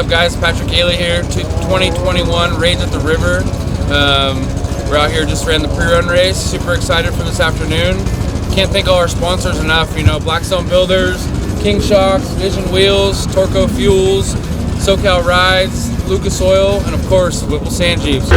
up, guys? Patrick Haley here. 2021 Raids at the River. We're out here, just ran the pre-run race. Super excited for this afternoon. Can't thank all our sponsors enough. You know, Blackstone Builders, King Shocks, Vision Wheels, Torco Fuels, SoCal Rides, Lucas Oil, and of course, Whipple Sand Jeeps.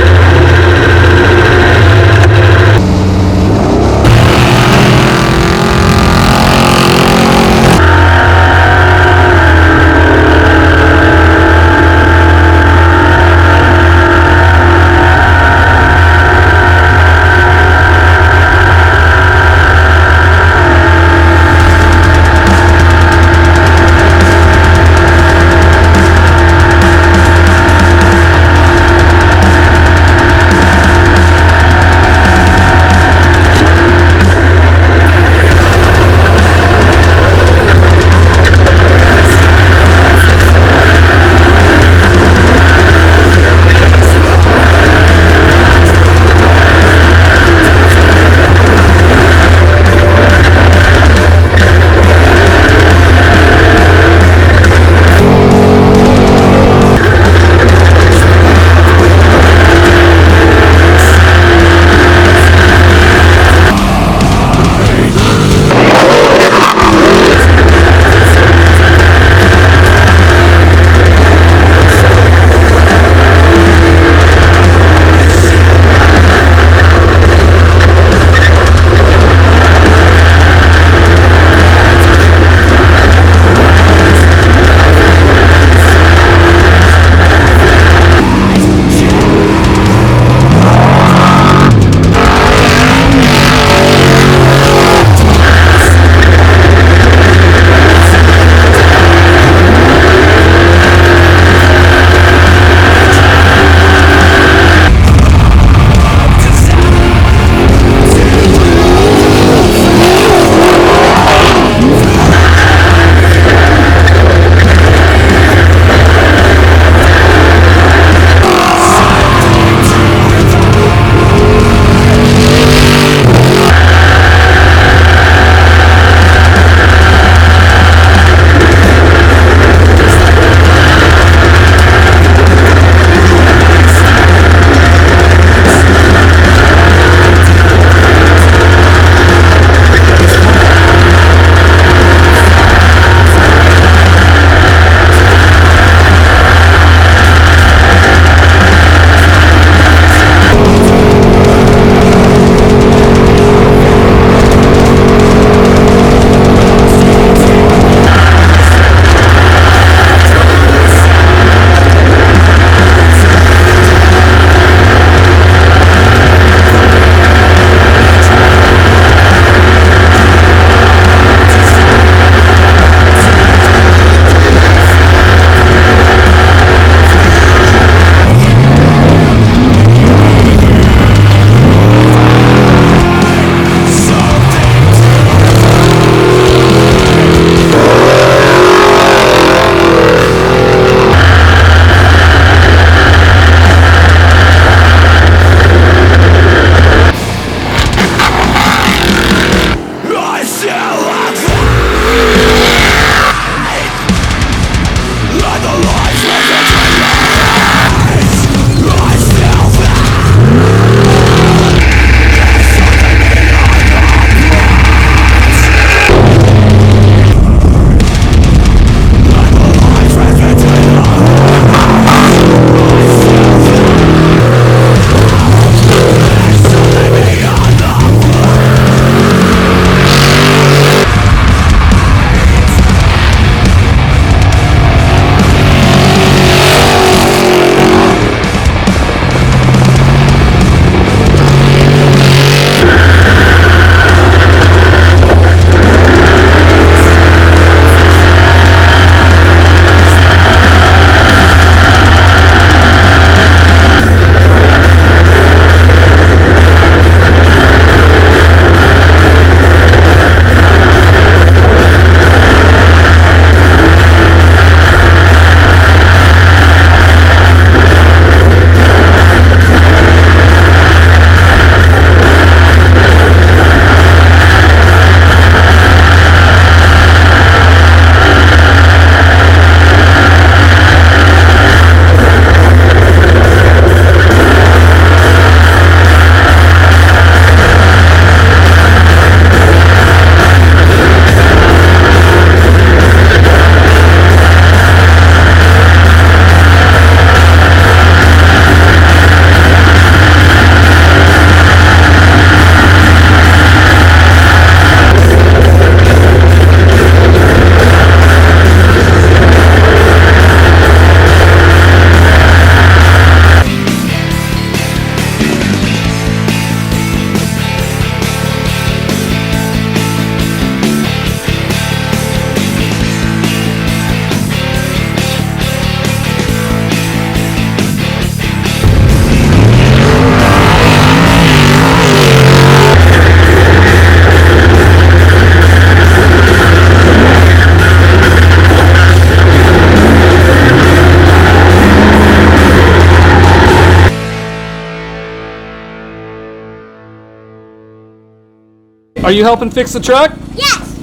Are you helping fix the truck? Yes.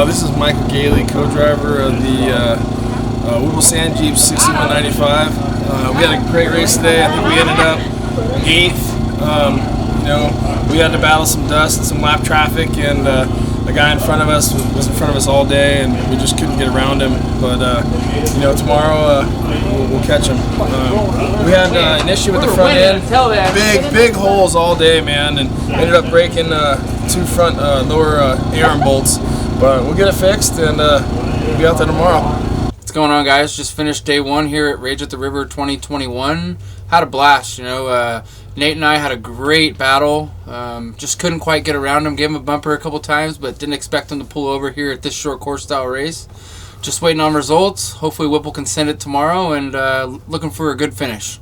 This is Michael Gailey, co-driver of the Whipple Sand Jeep 6195. We had a great race today. I think we ended up 8th. We had to battle some dust, some lap traffic, and the guy in front of us was in front of us all day, and we just couldn't get around him. But tomorrow we'll catch him. We had an issue with the front end, big holes all day, man, and ended up breaking 2 front lower arm bolts. But we'll get it fixed, and we'll be out there tomorrow. What's going on, guys? Just finished day 1 here at Rage at the River 2021. Had a blast, Nate and I had a great battle. Just couldn't quite get around him. Gave him a bumper a couple times, but didn't expect him to pull over here at this short course style race. Just waiting on results. Hopefully Whipple can send it tomorrow, and looking for a good finish.